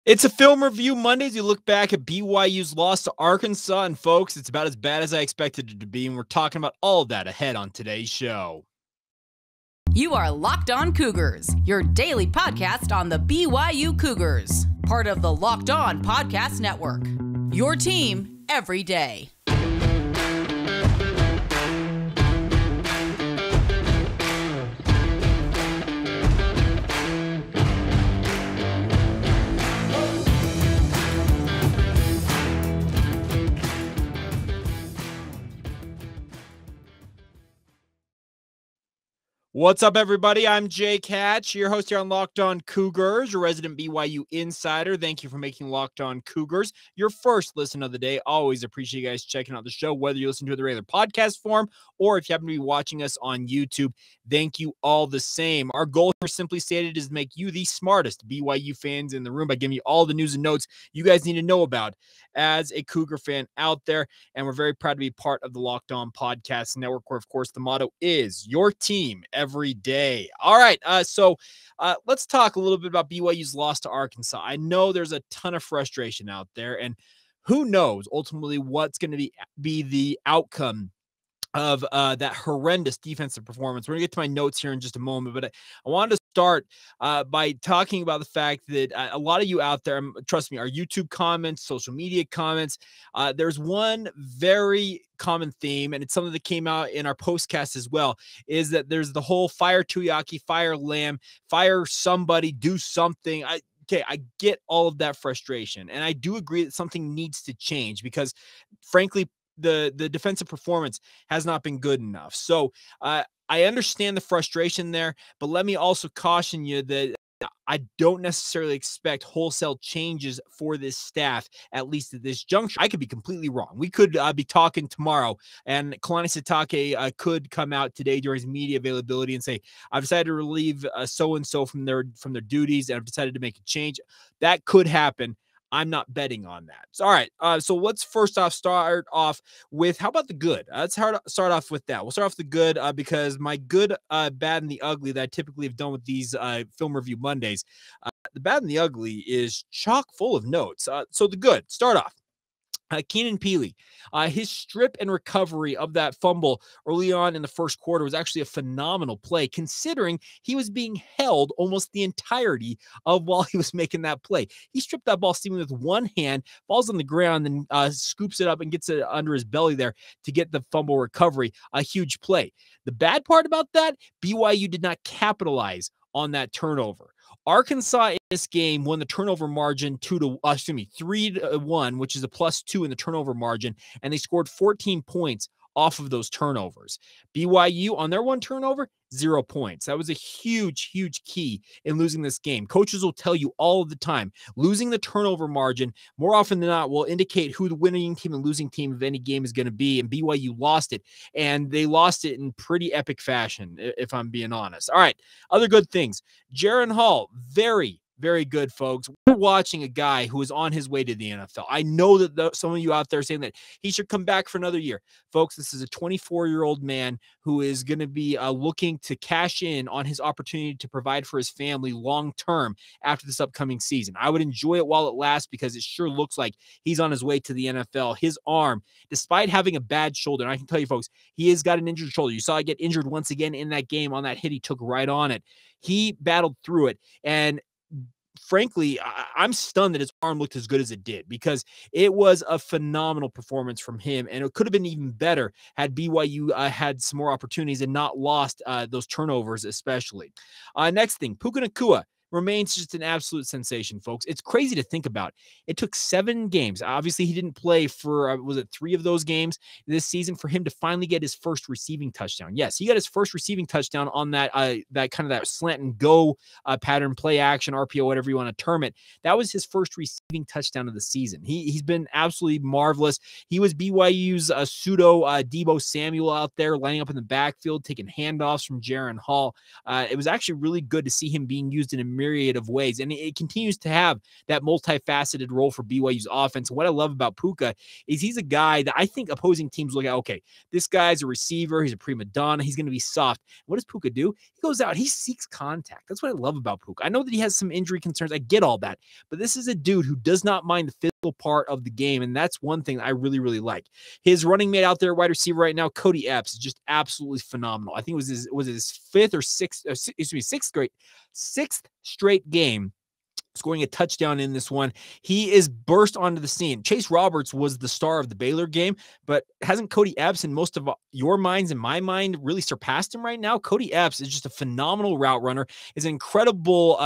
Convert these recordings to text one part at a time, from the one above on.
It's a film review Mondays. You look back at BYU's loss to Arkansas, and folks, it's about as bad as I expected it to be, and we're talking about all of that ahead on today's show. You are Locked On Cougars, your daily podcast on the BYU Cougars, part of the Locked On Podcast Network, your team every day. What's up, everybody? I'm Jake Hatch, your host here on Locked On Cougars, your resident BYU insider. Thank you for making Locked On Cougars your first listen of the day. Always appreciate you guys checking out the show, whether you listen to it the regular podcast form or if you happen to be watching us on YouTube. Thank you all the same. Our goal here, simply stated, is to make you the smartest BYU fans in the room by giving you all the news and notes you guys need to know about as a Cougar fan out there. And we're very proud to be part of the Locked On Podcast Network, where, of course, the motto is your team every day. All right. So let's talk a little bit about BYU's loss to Arkansas. I know there's a ton of frustration out there, and who knows ultimately what's going to be the outcome of that horrendous defensive performance. We're going to get to my notes here in just a moment, but I wanted to start by talking about the fact that a lot of you out there, trust me, our YouTube comments, social media comments, there's one very common theme, and it's something that came out in our postcast as well, is that there's the whole fire Tuiaki, fire Lamb, fire somebody, do something. Okay, I get all of that frustration, and I do agree that something needs to change because, frankly, the defensive performance has not been good enough. So I understand the frustration there, but let me also caution you that I don't necessarily expect wholesale changes for this staff, at least at this juncture. I could be completely wrong. We could be talking tomorrow, and Kalani Sitake could come out today during his media availability and say, I've decided to relieve so-and-so from their duties, and I've decided to make a change. That could happen. I'm not betting on that. So, all right. So let's first off start off with, how about the good? Let's start off with that. We'll start off the good because my good, bad, and the ugly that I typically have done with these film review Mondays, the bad and the ugly is chock full of notes. So the good, start off. Keenan Peely, his strip and recovery of that fumble early on in the first quarter was actually a phenomenal play, considering he was being held almost the entirety of while he was making that play. He stripped that ball seemingly with one hand, falls on the ground, and scoops it up and gets it under his belly there to get the fumble recovery. A huge play. The bad part about that, BYU did not capitalize on that turnover. Arkansas in this game won the turnover margin 3-1, which is a +2 in the turnover margin, and they scored 14 points off of those turnovers. BYU on their one turnover, 0 points. That was a huge, huge key in losing this game. Coaches will tell you all of the time, losing the turnover margin more often than not will indicate who the winning team and losing team of any game is going to be, and BYU lost it, and they lost it in pretty epic fashion, if I'm being honest. All right, other good things. Jaren Hall, very, very good, folks. We're watching a guy who is on his way to the NFL. I know that some of you out there are saying that he should come back for another year. Folks, this is a 24-year-old man who is going to be looking to cash in on his opportunity to provide for his family long-term after this upcoming season. I would enjoy it while it lasts because it sure looks like he's on his way to the NFL. His arm, despite having a bad shoulder, and I can tell you, folks, he has got an injured shoulder. You saw it get injured once again in that game on that hit he took right on it. He battled through it, and frankly, I'm stunned that his arm looked as good as it did because it was a phenomenal performance from him, and it could have been even better had BYU had some more opportunities and not lost those turnovers especially. Next thing, Puka Nacua remains just an absolute sensation, folks. It's crazy to think about. It took 7 games. Obviously, he didn't play for, was it 3 of those games this season for him to finally get his first receiving touchdown. Yes, he got his first receiving touchdown on that that slant and go pattern, play action, RPO, whatever you want to term it. That was his first receiving touchdown of the season. He's been absolutely marvelous. He was BYU's pseudo Deebo Samuel out there lining up in the backfield, taking handoffs from Jaren Hall. It was actually really good to see him being used in a myriad of ways. And it continues to have that multifaceted role for BYU's offense. And what I love about Puka is he's a guy that I think opposing teams look at, okay, this guy's a receiver. He's a prima donna. He's going to be soft. What does Puka do? He goes out. He seeks contact. That's what I love about Puka. I know that he has some injury concerns. I get all that. But this is a dude who does not mind the physical part of the game. And that's one thing that I really, really like. His running mate out there, wide receiver right now, Cody Epps, is just absolutely phenomenal. I think it was his sixth straight game scoring a touchdown in this one. He is burst onto the scene. Chase Roberts was the star of the Baylor game, but hasn't Cody Epps in most of your minds and my mind really surpassed him right now? Cody Epps is just a phenomenal route runner, is an incredible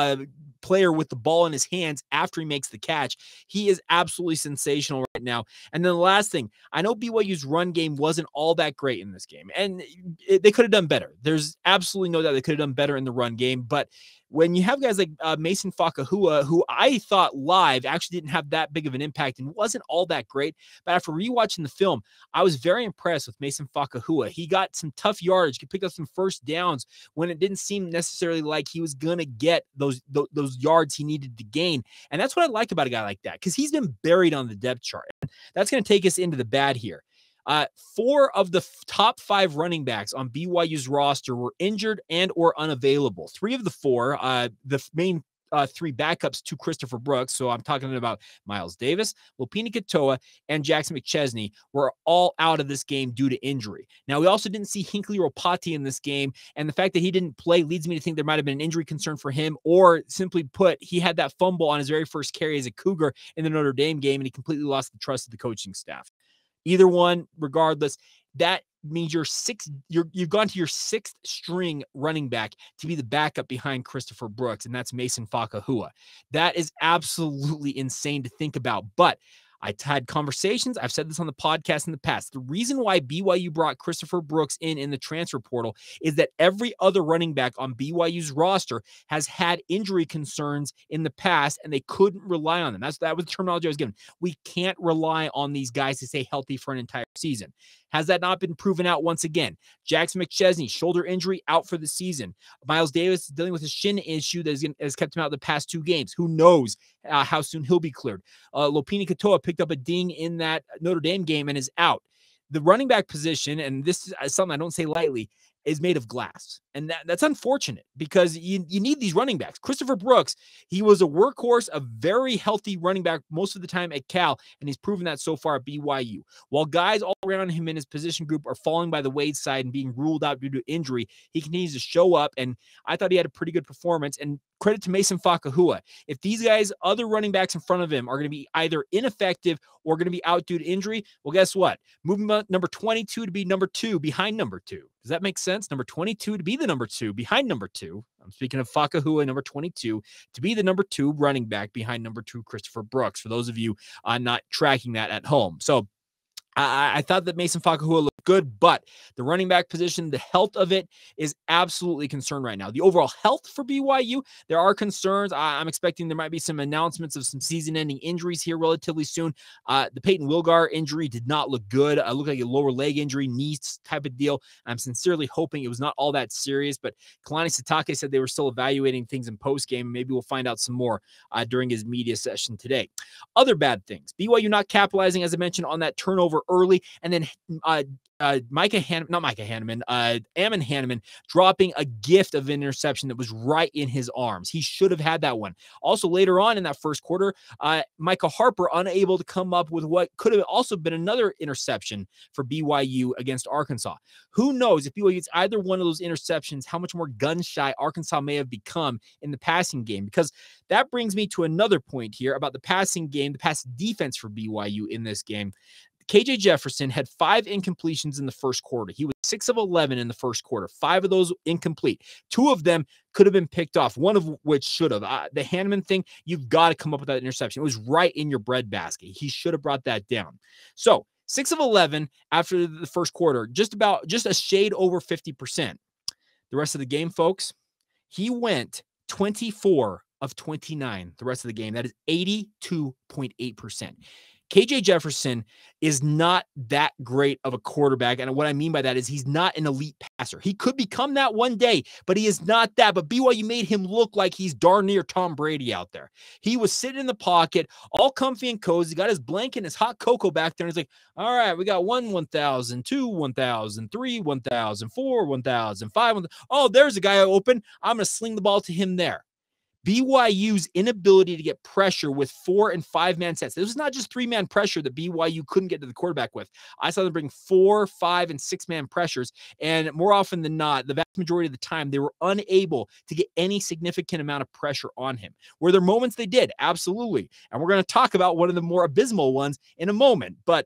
player with the ball in his hands after he makes the catch. He is absolutely sensational right now. And then the last thing, I know BYU's run game wasn't all that great in this game, and they could have done better. There's absolutely no doubt they could have done better in the run game, but when you have guys like Mason Fakahua, who I thought live actually didn't have that big of an impact and wasn't all that great, but after rewatching the film, I was very impressed with Mason Fakahua. He got some tough yardage, he picked up some first downs when it didn't seem necessarily like he was going to get those yards he needed to gain. And that's what I like about a guy like that, because he's been buried on the depth chart. That's going to take us into the bad here. 4 of the top 5 running backs on BYU's roster were injured and or unavailable. 3 of the 4, the main 3 backups to Christopher Brooks, so I'm talking about Miles Davis, Lopini Katoa, and Jackson McChesney, were all out of this game due to injury. Now, we also didn't see Hinckley Ropati in this game, and the fact that he didn't play leads me to think there might have been an injury concern for him, or simply put, he had that fumble on his very first carry as a Cougar in the Notre Dame game, and he completely lost the trust of the coaching staff. Either one, regardless, that means you've gone to your 6th string running back to be the backup behind Christopher Brooks, and that's Mason Fakahua. That is absolutely insane to think about, but I had conversations. I've said this on the podcast in the past. The reason why BYU brought Christopher Brooks in the transfer portal is that every other running back on BYU's roster has had injury concerns in the past, and they couldn't rely on them. That was the terminology I was given. We can't rely on these guys to stay healthy for an entire season. Has that not been proven out once again? Jackson McChesney, shoulder injury, out for the season. Miles Davis is dealing with a shin issue that has kept him out the past 2 games. Who knows how soon he'll be cleared? Lopini Katoa picked up a ding in that Notre Dame game and is out. The running back position, and this is something I don't say lightly, is made of glass. And that's unfortunate, because you need these running backs. Christopher Brooks, he was a workhorse, a very healthy running back most of the time at Cal, and he's proven that so far at BYU. While guys all around him in his position group are falling by the wayside and being ruled out due to injury, he continues to show up, and I thought he had a pretty good performance. And credit to Mason Fakahua. If these guys, other running backs in front of him, are going to be either ineffective or going to be out due to injury, well, guess what? Moving number 22 to be number 2 behind number 2. Does that make sense? Number 22 to be the number 2 behind number 2. I'm speaking of Fakahua, number 22, to be the number 2 running back behind number 2, Christopher Brooks, for those of you not tracking that at home. So I thought that Mason Fakahua looked good, but the running back position, the health of it is absolutely concerned right now. The overall health for BYU, there are concerns. I'm expecting there might be some announcements of some season-ending injuries here relatively soon. The Peyton Wilgar injury did not look good. It looked like a lower leg injury, knee type of deal. I'm sincerely hoping it was not all that serious, but Kalani Sitake said they were still evaluating things in postgame. Maybe we'll find out some more during his media session today. Other bad things, BYU not capitalizing, as I mentioned, on that turnover early, and then Ammon Hanneman dropping a gift of an interception that was right in his arms. He should have had that one. Also, later on in that first quarter, Micah Harper unable to come up with what could have also been another interception for BYU against Arkansas. Who knows if BYU gets either one of those interceptions, how much more gun-shy Arkansas may have become in the passing game, because that brings me to another point here about the passing game, the pass defense for BYU in this game. KJ Jefferson had 5 incompletions in the first quarter. He was 6 of 11 in the first quarter. 5 of those incomplete. 2 of them could have been picked off, one of which should have. The Hanneman thing, you've got to come up with that interception. It was right in your breadbasket. He should have brought that down. So 6 of 11 after the first quarter, just a shade over 50%. The rest of the game, folks, he went 24 of 29 the rest of the game. That is 82.8%. KJ Jefferson is not that great of a quarterback. And what I mean by that is he's not an elite passer. He could become that one day, but he is not that. But BYU made him look like he's darn near Tom Brady out there. He was sitting in the pocket, all comfy and cozy, got his blanket and his hot cocoa back there. And he's like, all right, we got 1,000, 2, 1,000, 3, 1,000, 4, 1,000, 5, 1,000. Oh, there's a guy open. I'm going to sling the ball to him there. BYU's inability to get pressure with 4 and 5 man sets. This was not just 3-man pressure that BYU couldn't get to the quarterback with. I saw them bring 4, 5, and 6-man pressures. And more often than not, the vast majority of the time, they were unable to get any significant amount of pressure on him. Were there moments they did? Absolutely. And we're going to talk about one of the more abysmal ones in a moment. But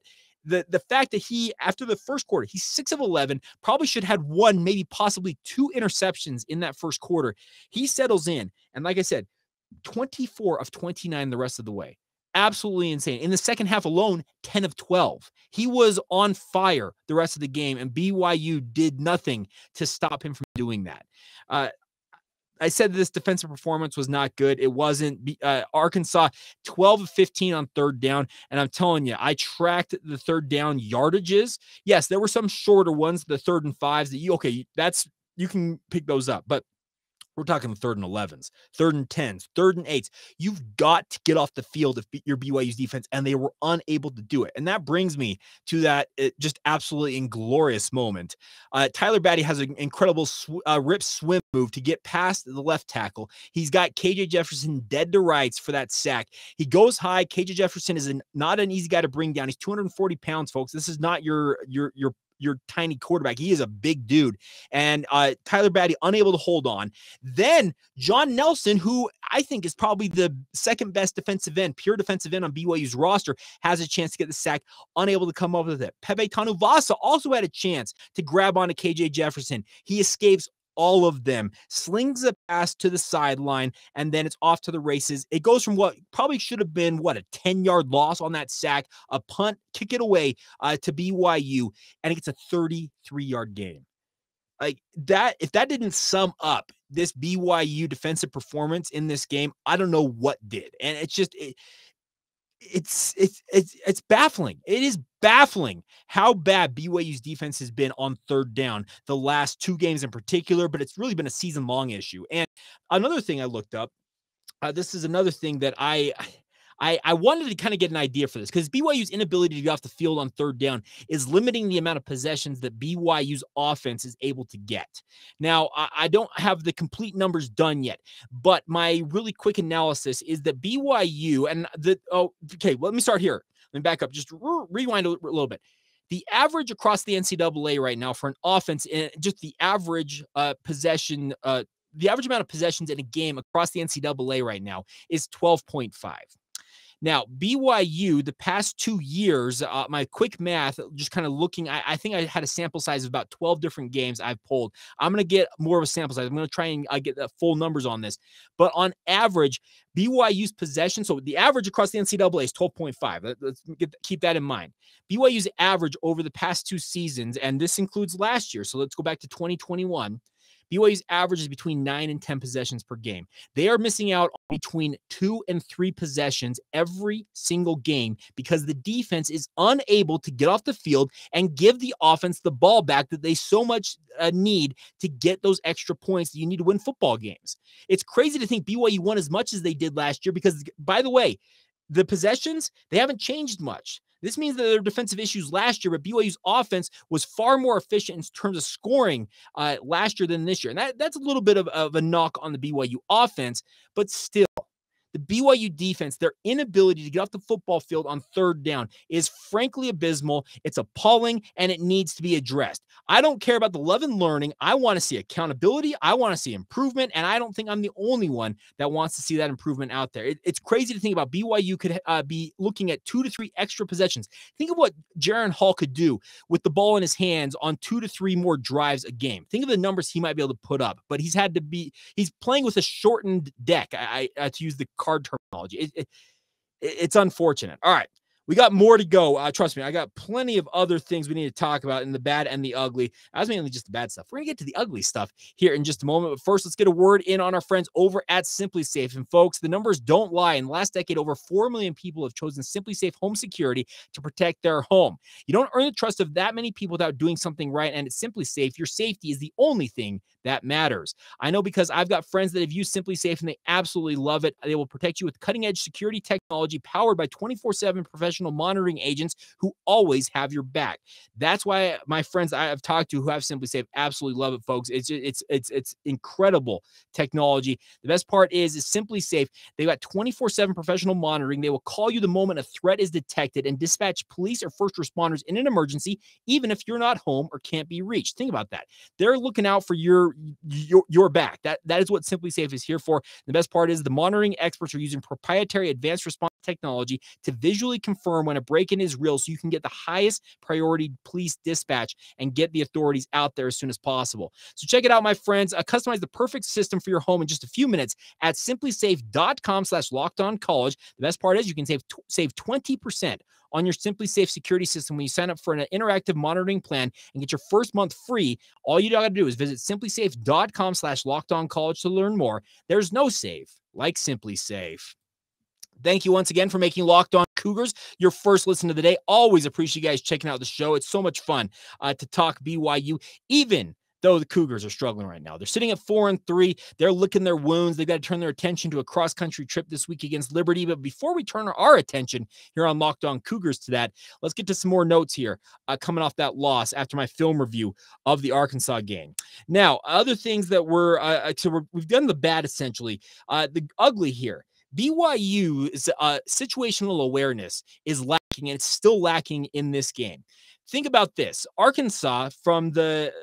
the fact that he, after the first quarter, he's 6 of 11, probably should have had 1, maybe possibly 2 interceptions in that first quarter. He settles in. And like I said, 24 of 29 the rest of the way. Absolutely insane. In the second half alone, 10 of 12. He was on fire the rest of the game, and BYU did nothing to stop him from doing that. I said this defensive performance was not good. It wasn't. Arkansas, 12 of 15 on third down. And I'm telling you, I tracked the third down yardages. Yes, there were some shorter ones, the 3rd and 5s that you can pick those up. But we're talking 3rd and 11s, 3rd and 10s, 3rd and 8s. You've got to get off the field if you're BYU's defense, and they were unable to do it. And that brings me to that just absolutely inglorious moment. Tyler Batty has an incredible rip swim move to get past the left tackle. He's got KJ Jefferson dead to rights for that sack. He goes high. KJ Jefferson is not an easy guy to bring down. He's 240 pounds, folks. This is not your tiny quarterback. He is a big dude. And Tyler Batty unable to hold on. Then John Nelson, who I think is probably the second best defensive end, pure defensive end on BYU's roster, has a chance to get the sack, unable to come up with it. Pepe Tanuvasa also had a chance to grab onto KJ Jefferson. He escapes all of them, slings a pass to the sideline, and then it's off to the races. It goes from what probably should have been, a 10-yard loss on that sack, a punt, kick it away to BYU, and it gets a 33-yard gain. Like that, if that didn't sum up this BYU defensive performance in this game, I don't know what did. And it's just, it's baffling. It is baffling how bad BYU's defense has been on third down the last 2 games in particular, but it's really been a season-long issue. And another thing I looked up, this is another thing that I wanted to kind of get an idea for this, because BYU's inability to get off the field on third down is limiting the amount of possessions that BYU's offense is able to get. Now, I don't have the complete numbers done yet, but my really quick analysis is that BYU let me start here. Let me back up, just rewind a little bit. The average across the NCAA right now for an offense, just the average possession, the average amount of possessions in a game across the NCAA right now is 12.5. Now, BYU, the past 2 years, my quick math, just kind of looking, I think I had a sample size of about 12 different games I've pulled. I'm going to get more of a sample size. I'm going to try and get the full numbers on this. But on average, BYU's possession, so the average across the NCAA is 12.5. Let's keep that in mind. BYU's average over the past 2 seasons, and this includes last year, so let's go back to 2021, BYU's average is between 9 and 10 possessions per game. They are missing out on between 2 and 3 possessions every single game because the defense is unable to get off the field and give the offense the ball back that they so much need to get those extra points that you need to win football games. It's crazy to think BYU won as much as they did last year because, by the way, the possessions, they haven't changed much. This means that there are defensive issues last year, but BYU's offense was far more efficient in terms of scoring last year than this year. And that's a little bit of a knock on the BYU offense, but still, the BYU defense, their inability to get off the football field on third down is frankly abysmal. It's appalling, and it needs to be addressed. I don't care about the love and learning. I want to see accountability. I want to see improvement, and I don't think I'm the only one that wants to see that improvement out there. It's crazy to think about BYU could be looking at 2 to 3 extra possessions. Think of what Jaron Hall could do with the ball in his hands on 2 to 3 more drives a game. Think of the numbers he might be able to put up, but he's playing with a shortened deck, to use the card terminology. It's unfortunate. All right. We got more to go. Trust me, I got plenty of other things we need to talk about in the bad and the ugly. That's mainly just the bad stuff. We're going to get to the ugly stuff here in just a moment. But first, let's get a word in on our friends over at Simply Safe. And folks, the numbers don't lie. In the last decade, over 4 million people have chosen Simply Safe home security to protect their home. You don't earn the trust of that many people without doing something right. And it's Simply Safe. Your safety is the only thing that matters. I know because I've got friends that have used Simply Safe and they absolutely love it. They will protect you with cutting-edge security technology powered by 24/7 professional monitoring agents who always have your back. That's why my friends I have talked to who have Simply Safe absolutely love it, folks. It's incredible technology. The best part is Simply Safe. They've got 24/7 professional monitoring. They will call you the moment a threat is detected and dispatch police or first responders in an emergency, even if you're not home or can't be reached. Think about that. They're looking out for your back. That is what Simply Safe is here for. The best part is the monitoring experts are using proprietary advanced response technology to visually confirm when a break-in is real so you can get the highest priority police dispatch and get the authorities out there as soon as possible. So check it out, my friends. Customize the perfect system for your home in just a few minutes at simplysafe.com/lockedoncollege. The best part is you can save 20% on your Simply Safe security system when you sign up for an interactive monitoring plan and get your first month free. All you got to do is visit simplysafe.com/lockedoncollege to learn more. There's no safe like Simply Safe. Thank you once again for making Locked On Cougars your first listen of the day. Always appreciate you guys checking out the show. It's so much fun to talk BYU, even though the Cougars are struggling right now. They're sitting at 4-3. They're licking their wounds. They've got to turn their attention to a cross-country trip this week against Liberty. But before we turn our attention here on Locked On Cougars to that, let's get to some more notes here coming off that loss after my film review of the Arkansas game. Now, other things that we've done the bad, essentially. The ugly here. BYU's situational awareness is lacking, and it's still lacking in this game. Think about this. Arkansas so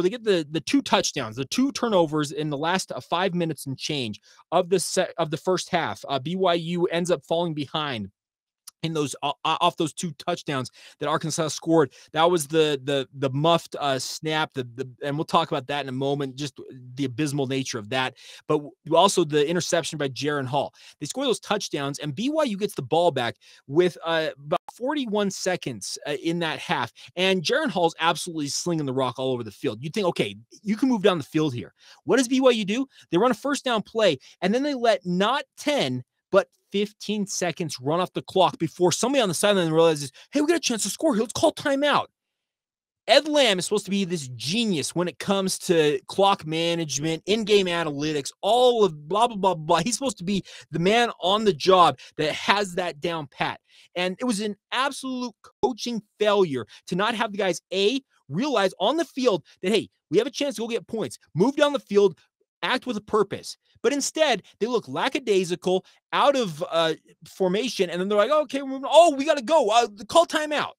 they get the 2 touchdowns, the 2 turnovers in the last 5 minutes and change of the first half. BYU ends up falling behind in those off those 2 touchdowns that Arkansas scored. That was the muffed snap, and we'll talk about that in a moment, just the abysmal nature of that. But also the interception by Jaron Hall. They score those touchdowns, and BYU gets the ball back with about 41 seconds in that half. And Jaron Hall's absolutely slinging the rock all over the field. You think, okay, you can move down the field here. What does BYU do? They run a first down play, and then they let not 10, but 15 seconds run off the clock before somebody on the sideline realizes, hey, we got a chance to score here. Let's call timeout. Ed Lamb is supposed to be this genius when it comes to clock management, in-game analytics, all of blah, blah, blah, blah. He's supposed to be the man on the job that has that down pat. And it was an absolute coaching failure to not have the guys, realize on the field that, hey, we have a chance to go get points, move down the field, act with a purpose. But instead, they look lackadaisical, out of formation, and then they're like, okay, we're moving. Oh, we got to go. Call timeout.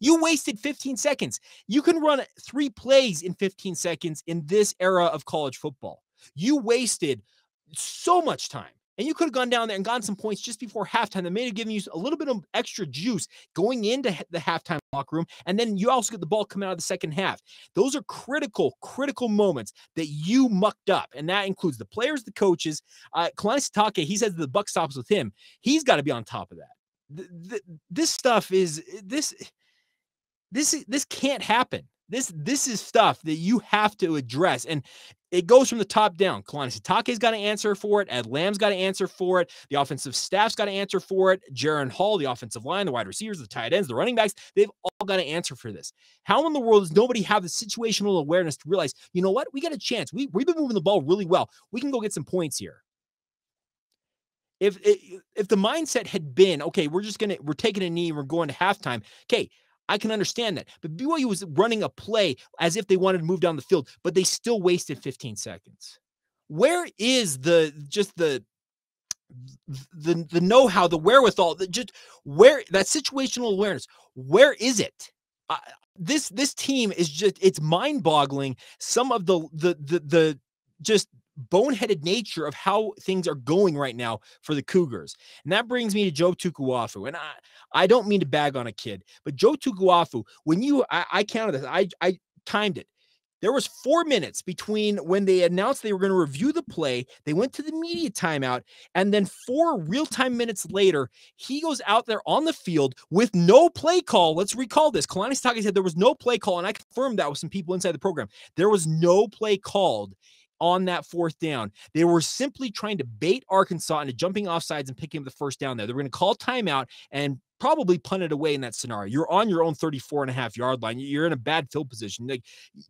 You wasted 15 seconds. You can run 3 plays in 15 seconds in this era of college football. You wasted so much time. And you could have gone down there and gotten some points just before halftime that may have given you a little bit of extra juice going into the halftime locker room. And then you also get the ball coming out of the second half. Those are critical moments that you mucked up. And that includes the players, the coaches. Kalani Sitake, he says the buck stops with him. He's got to be on top of that. This stuff is this can't happen. This is stuff that you have to address. And it goes from the top down. Kalani Sitake's got to answer for it. Ed Lamb's got to answer for it. The offensive staff's got to answer for it. Jaron Hall, the offensive line, the wide receivers, the tight ends, the running backs, they've all got to answer for this. How in the world does nobody have the situational awareness to realize, you know what? We got a chance. We've been moving the ball really well. We can go get some points here. If the mindset had been, okay, we're taking a knee, we're going to halftime. Okay, I can understand that. But BYU was running a play as if they wanted to move down the field, but they still wasted 15 seconds. Where is the know-how, the wherewithal, where that situational awareness, where is it? This team is it's mind-boggling. Some of the just boneheaded nature of how things are going right now for the Cougars. And that brings me to Joe Tukuafu. And I don't mean to bag on a kid, but Joe Tukuafu, when I counted this, I timed it. There was 4 minutes between when they announced they were going to review the play, they went to the media timeout, and then 4 real-time minutes later, he goes out there on the field with no play call. Let's recall this. Kalani Sitake said there was no play call, and I confirmed that with some people inside the program. There was no play called on that 4th down. They were simply trying to bait Arkansas into jumping offsides and picking up the 1st down there. They were going to call timeout and probably punt it away in that scenario. You're on your own 34.5-yard line. You're in a bad field position. Like,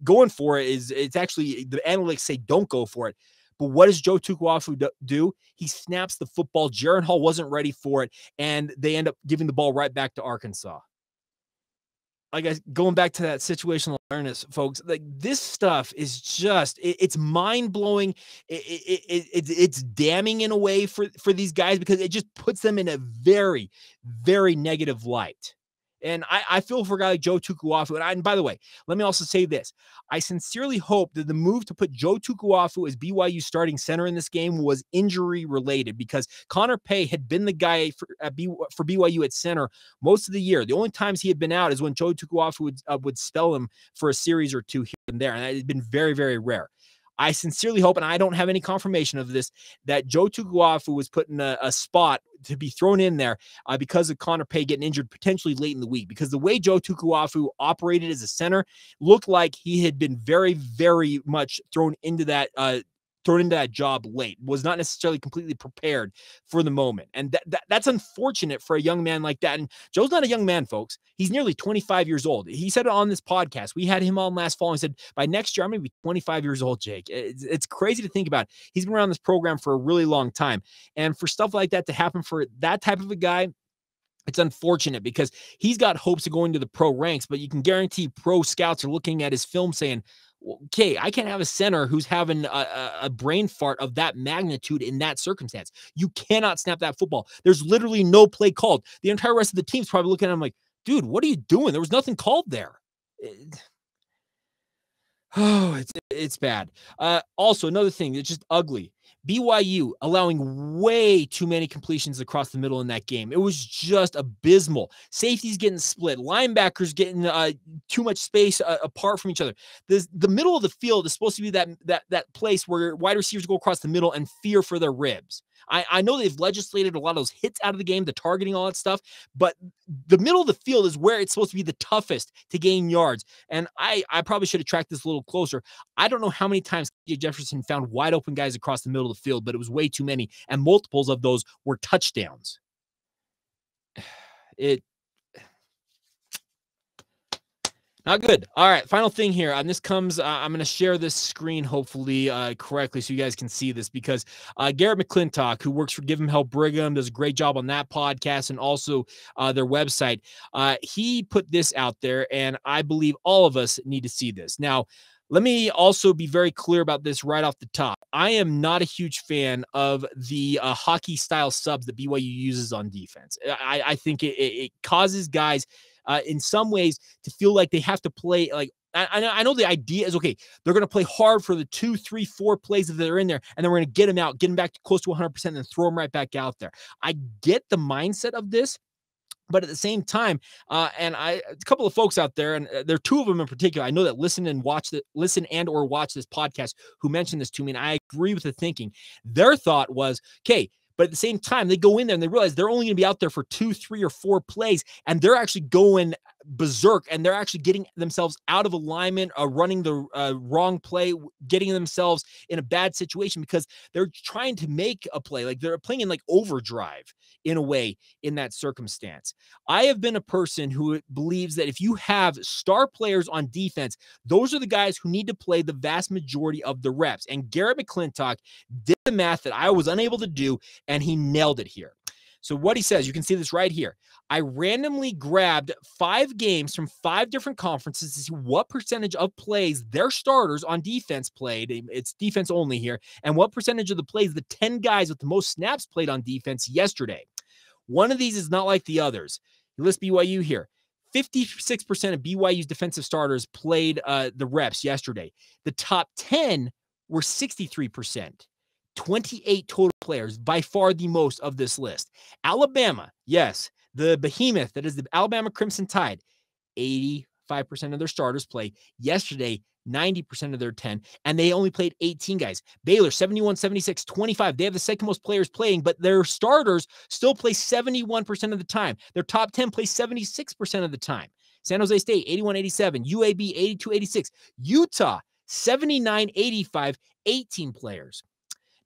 going for it it's actually, the analytics say don't go for it. But what does Joe Tukuafu do? He snaps the football. Jaron Hall wasn't ready for it, and they end up giving the ball right back to Arkansas. Like, going back to that situational awareness, folks, like, this stuff is just, it's mind-blowing. It's damning in a way for these guys, because it just puts them in a very, very negative light. And I feel for a guy like Joe Tukuafu. And by the way, let me also say this. I sincerely hope that the move to put Joe Tukuafu as BYU starting center in this game was injury related, because Connor Pay had been the guy for BYU at center most of the year. The only times he had been out is when Joe Tukuafu would spell him for a series or two here and there. And that had been very, very rare. I sincerely hope, and I don't have any confirmation of this, that Joe Tukuafu was put in a spot to be thrown in there because of Connor Pay getting injured potentially late in the week. Because the way Joe Tukuafu operated as a center looked like he had been very, very much thrown into that job late, was not necessarily completely prepared for the moment. And that's unfortunate for a young man like that. And Joe's not a young man, folks. He's nearly 25 years old. He said it on this podcast. We had him on last fall and said, by next year, I'm going to be 25 years old, Jake. It's crazy to think about. He's been around this program for a really long time. And for stuff like that to happen for that type of a guy, it's unfortunate, because he's got hopes of going to the pro ranks, but you can guarantee pro scouts are looking at his film saying, okay, I can't have a center who's having a brain fart of that magnitude in that circumstance. You cannot snap that football. There's literally no play called. The entire rest of the team's probably looking at him like, dude, what are you doing? There was nothing called there. It's bad. Also, another thing that's just ugly. BYU allowing way too many completions across the middle in that game. It was just abysmal. Safeties getting split. Linebackers getting too much space apart from each other. The middle of the field is supposed to be that place where wide receivers go across the middle and fear for their ribs. I know they've legislated a lot of those hits out of the game, the targeting, all that stuff, but the middle of the field is where it's supposed to be the toughest to gain yards. And I probably should have tracked this a little closer. I don't know how many times KJ Jefferson found wide open guys across the middle of the field, but it was way too many, and multiples of those were touchdowns. Not good. All right, final thing here. And this comes, I'm going to share this screen hopefully correctly so you guys can see this, because Garrett McClintock, who works for Give 'em Hell Brigham, does a great job on that podcast and also their website. He put this out there, and I believe all of us need to see this. Now, let me also be very clear about this right off the top. I am not a huge fan of the hockey-style subs that BYU uses on defense. I think it causes guys in some ways to feel like they have to play like, I know the idea is, okay, they're going to play hard for the 2, 3, 4 plays that they're in there, and then we're going to get them out, get them back to close to 100%, and then throw them right back out there. I get the mindset of this, but at the same time, and a couple of folks out there, and there are 2 of them in particular, I know that listen and watch this podcast who mentioned this to me, and I agree with the thinking. Their thought was, okay, but at the same time, they go in there and they realize they're only going to be out there for 2, 3, or 4 plays, and they're actually going berserk, and they're actually getting themselves out of alignment, running the wrong play, getting themselves in a bad situation because they're trying to make a play. Like, they're playing in like overdrive in a way in that circumstance. I have been a person who believes that if you have star players on defense, those are the guys who need to play the vast majority of the reps. And Garrett McClintock did the math that I was unable to do, and he nailed it here. So what he says, you can see this right here. I randomly grabbed 5 games from 5 different conferences to see what percentage of plays their starters on defense played. It's defense only here. And what percentage of the plays the 10 guys with the most snaps played on defense yesterday. One of these is not like the others. He lists BYU here. 56% of BYU's defensive starters played the reps yesterday. The top 10 were 63%. 28 total players, by far the most of this list. Alabama, yes, the behemoth that is the Alabama Crimson Tide, 85% of their starters play. Yesterday, 90% of their 10, and they only played 18 guys. Baylor, 71, 76, 25. They have the second most players playing, but their starters still play 71% of the time. Their top 10 play 76% of the time. San Jose State, 81, 87. UAB, 82, 86. Utah, 79, 85, 18 players.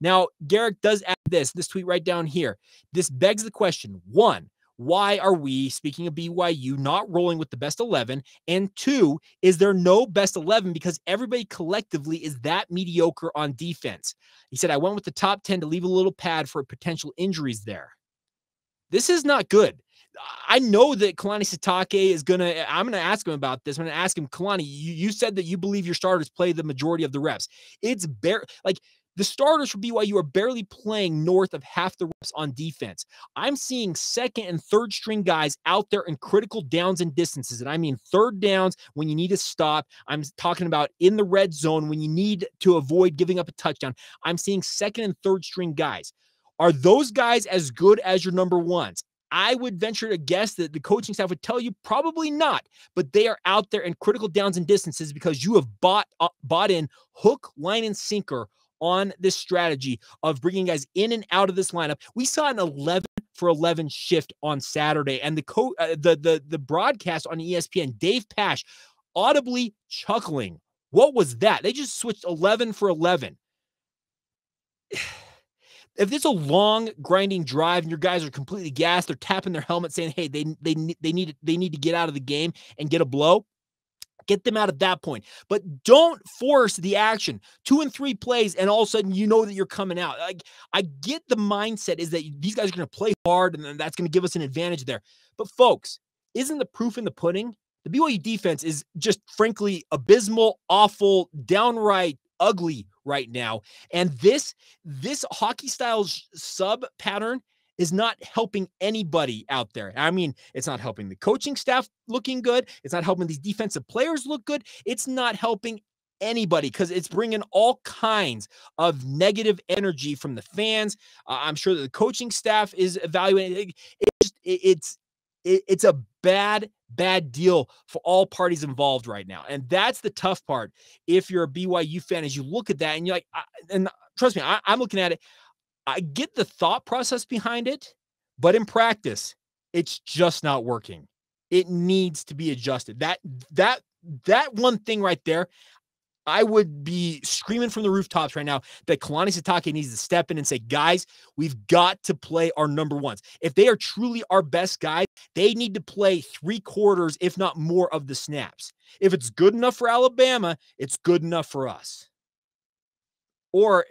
Now, Garrick does add this tweet right down here. This begs the question, one, why are we, speaking of BYU, not rolling with the best 11? And two, is there no best 11 because everybody collectively is that mediocre on defense? He said, I went with the top 10 to leave a little pad for potential injuries there. This is not good. I know that Kalani Sitake is I'm going to ask him about this. I'm going to ask him, Kalani, you said that you believe your starters play the majority of the reps. It's the starters for BYU are barely playing north of half the reps on defense. I'm seeing second and third string guys out there in critical downs and distances. And I mean third downs when you need to stop. I'm talking about in the red zone when you need to avoid giving up a touchdown. I'm seeing second and third string guys. Are those guys as good as your number ones? I would venture to guess that the coaching staff would tell you probably not, but they are out there in critical downs and distances because you have bought in hook, line, and sinker on this strategy of bringing guys in and out of this lineup. We saw an 11 for 11 shift on Saturday, and the broadcast on ESPN, Dave Pasch audibly chuckling. What was that? They just switched 11 for 11. If it's a long grinding drive and your guys are completely gassed, they're tapping their helmet saying, hey, they need to get out of the game and get a blow. Get them out at that point. But don't force the action. 2 and 3 plays, and all of a sudden you know that you're coming out. Like, I get the mindset is that these guys are going to play hard, and then that's going to give us an advantage there. But, folks, isn't the proof in the pudding? The BYU defense is just, frankly, abysmal, awful, downright ugly right now. And this hockey-style sub pattern is not helping anybody out there. I mean, it's not helping the coaching staff looking good. It's not helping these defensive players look good. It's not helping anybody because it's bringing all kinds of negative energy from the fans. I'm sure that the coaching staff is evaluating. It's a bad deal for all parties involved right now. And that's the tough part. If you're a BYU fan, as you look at that and you're like, and trust me, I'm looking at it. I get the thought process behind it, but in practice, it's just not working. It needs to be adjusted. That one thing right there, I would be screaming from the rooftops right now that Kalani Sitake needs to step in and say, guys, we've got to play our number ones. If they are truly our best guys, they need to play 3/4, if not more, of the snaps. If it's good enough for Alabama, it's good enough for us. Or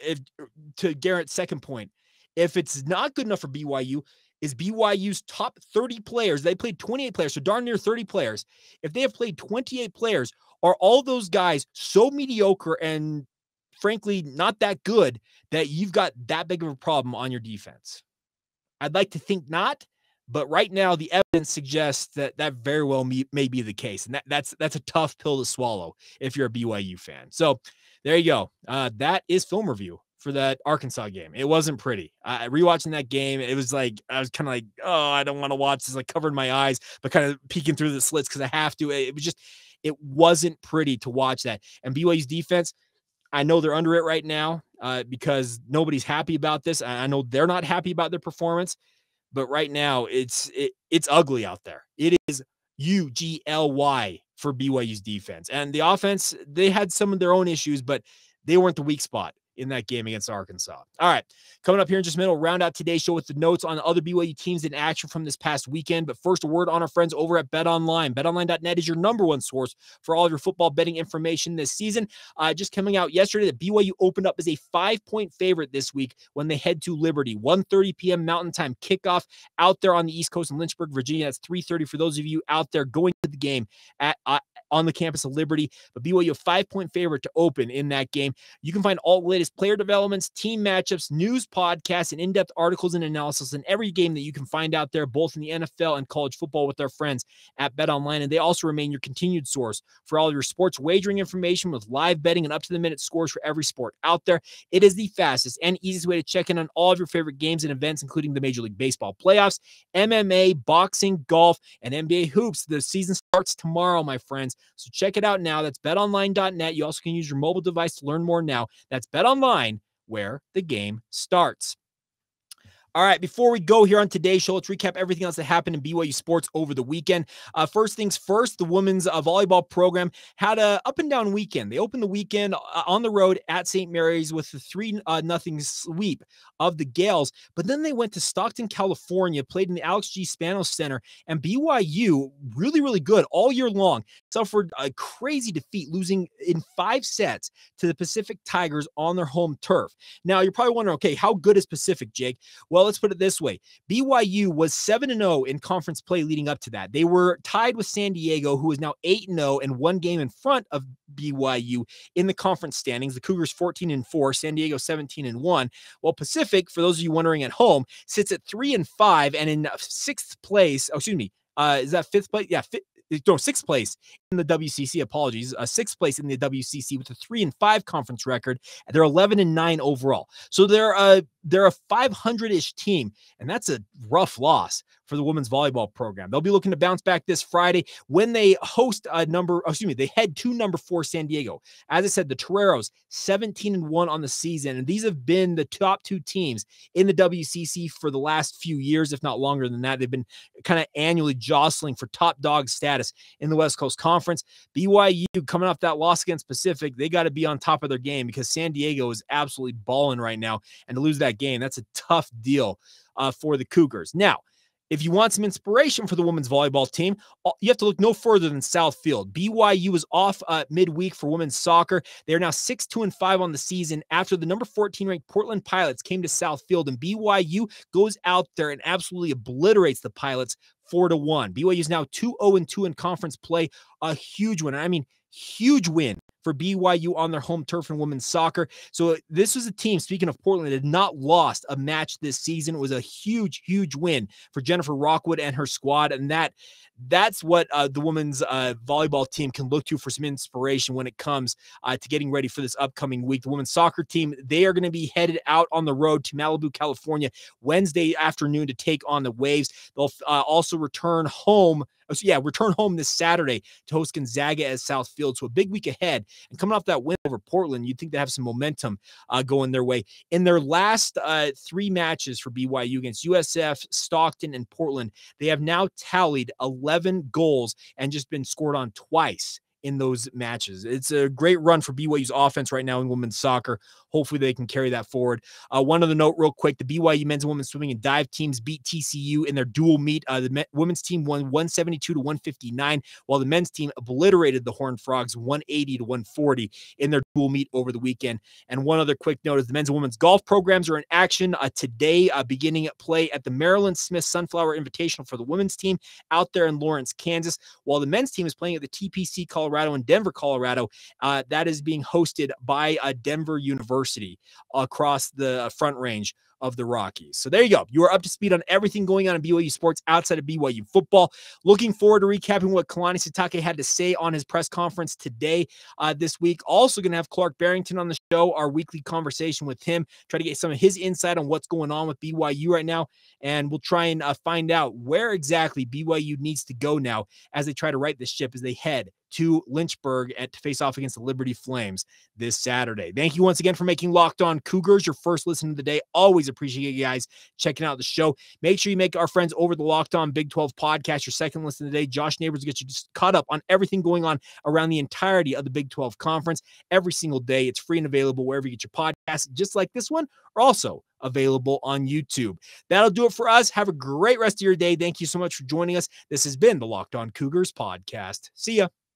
to Garrett's second point, if it's not good enough for BYU, is BYU's top 30 players, they played 28 players, so darn near 30 players. If they have played 28 players, are all those guys so mediocre and frankly not that good that you've got that big of a problem on your defense? I'd like to think not, but right now the evidence suggests that very well may be the case. And that's a tough pill to swallow if you're a BYU fan. So there you go. That is film review for that Arkansas game. It wasn't pretty. Rewatching that game, it was like, I was kind of like, oh, I don't want to watch this, like covering my eyes, but kind of peeking through the slits because I have to. It wasn't pretty to watch that. And BYU's defense, I know they're under it right now because nobody's happy about this. I know they're not happy about their performance, but right now it's ugly out there. It is UGLY for BYU's defense. And the offense, they had some of their own issues, but they weren't the weak spot in that game against Arkansas. All right, coming up here in just a minute, we'll round out today's show with the notes on other BYU teams in action from this past weekend. But first, a word on our friends over at BetOnline. BetOnline.net is your number one source for all of your football betting information this season. Just coming out yesterday that BYU opened up as a 5-point favorite this week when they head to Liberty. 1:30 p.m. Mountain Time kickoff out there on the East Coast in Lynchburg, Virginia. That's 3:30 for those of you out there going to the game on the campus of Liberty. But BYU a 5-point favorite to open in that game. You can find all the latest player developments, team matchups, news, podcasts, and in-depth articles and analysis in every game that you can find out there, both in the NFL and college football with our friends at BetOnline. And they also remain your continued source for all your sports wagering information with live betting and up-to-the-minute scores for every sport out there. It is the fastest and easiest way to check in on all of your favorite games and events, including the Major League Baseball playoffs, MMA, boxing, golf, and NBA hoops. The season starts tomorrow, my friends. So check it out now. That's betonline.net. You also can use your mobile device to learn more now. That's BetOnline, where the game starts. All right, before we go here on today's show, let's recap everything else that happened in BYU sports over the weekend. First things first, the women's volleyball program had a up and down weekend. They opened the weekend on the road at St. Mary's with the 3-0 sweep of the Gales, but then they went to Stockton, California, played in the Alex G. Spanos Center, and BYU, really, really good all year long, suffered a crazy defeat, losing in 5 sets to the Pacific Tigers on their home turf. Now, you're probably wondering, okay, how good is Pacific, Jake? Well, let's put it this way. BYU was 7-0 in conference play leading up to that. They were tied with San Diego, who is now 8-0 and 1 game in front of BYU in the conference standings. The Cougars 14-4, San Diego 17-1. While Pacific, for those of you wondering at home, sits at 3-5 and in 6th place. Oh, excuse me. Is that 5th place? Yeah, 6th place in the WCC. Apologies. 6th place in the WCC with a 3-5 conference record. They're 11-9 overall. So they're a 500-ish team, and that's a rough loss for the women's volleyball program. They'll be looking to bounce back this Friday when they host they head to number 4 San Diego. As I said, the Toreros 17-1 on the season, and these have been the top 2 teams in the WCC for the last few years, if not longer than that. They've been kind of annually jostling for top dog status in the West Coast Conference. BYU coming off that loss against Pacific, they got to be on top of their game because San Diego is absolutely balling right now, and to lose that game, that's a tough deal for the Cougars. Now, if you want some inspiration for the women's volleyball team, you have to look no further than Southfield. BYU was off midweek for women's soccer. They are now 6-2-5 on the season after the number 14 ranked Portland Pilots came to Southfield, and BYU goes out there and absolutely obliterates the Pilots 4-1. BYU is now 2-0-2 in conference play, a huge win. I mean, huge win for BYU on their home turf in women's soccer. So this was a team, speaking of Portland, that had not lost a match this season. It was a huge, huge win for Jennifer Rockwood and her squad. And that's what the women's volleyball team can look to for some inspiration when it comes to getting ready for this upcoming week. The women's soccer team, they are going to be headed out on the road to Malibu, California, Wednesday afternoon to take on the Waves. They'll also return home this Saturday to host Gonzaga at Southfield. So a big week ahead. And coming off that win over Portland, you'd think they have some momentum going their way. In their last 3 matches for BYU against USF, Stockton, and Portland, they have now tallied 11 goals and just been scored on twice in those matches. It's a great run for BYU's offense right now in women's soccer. Hopefully they can carry that forward. One other note real quick, the BYU men's and women's swimming and dive teams beat TCU in their dual meet. The women's team won 172-159, while the men's team obliterated the Horned Frogs 180-140 in their dual meet over the weekend. And one other quick note is the men's and women's golf programs are in action today, beginning at play at the Maryland Smith Sunflower Invitational for the women's team out there in Lawrence, Kansas, while the men's team is playing at the TPC Colorado in Denver, Colorado. That is being hosted by Denver University across the Front Range of the Rockies. So there you go. You are up to speed on everything going on in BYU sports outside of BYU football. Looking forward to recapping what Kalani Sitake had to say on his press conference today, this week. Also going to have Clark Barrington on the show, our weekly conversation with him, try to get some of his insight on what's going on with BYU right now. And we'll try and find out where exactly BYU needs to go now as they try to right the ship as they head to Lynchburg to face off against the Liberty Flames this Saturday. Thank you once again for making Locked On Cougars your first listen of the day. Always appreciate you guys checking out the show. Make sure you make our friends over the Locked On Big 12 podcast your second listen of the day. Josh Neighbors will get you just caught up on everything going on around the entirety of the Big 12 Conference every single day. It's free and available wherever you get your podcasts, just like this one, or also available on YouTube. That'll do it for us. Have a great rest of your day. Thank you so much for joining us. This has been the Locked On Cougars podcast. See ya.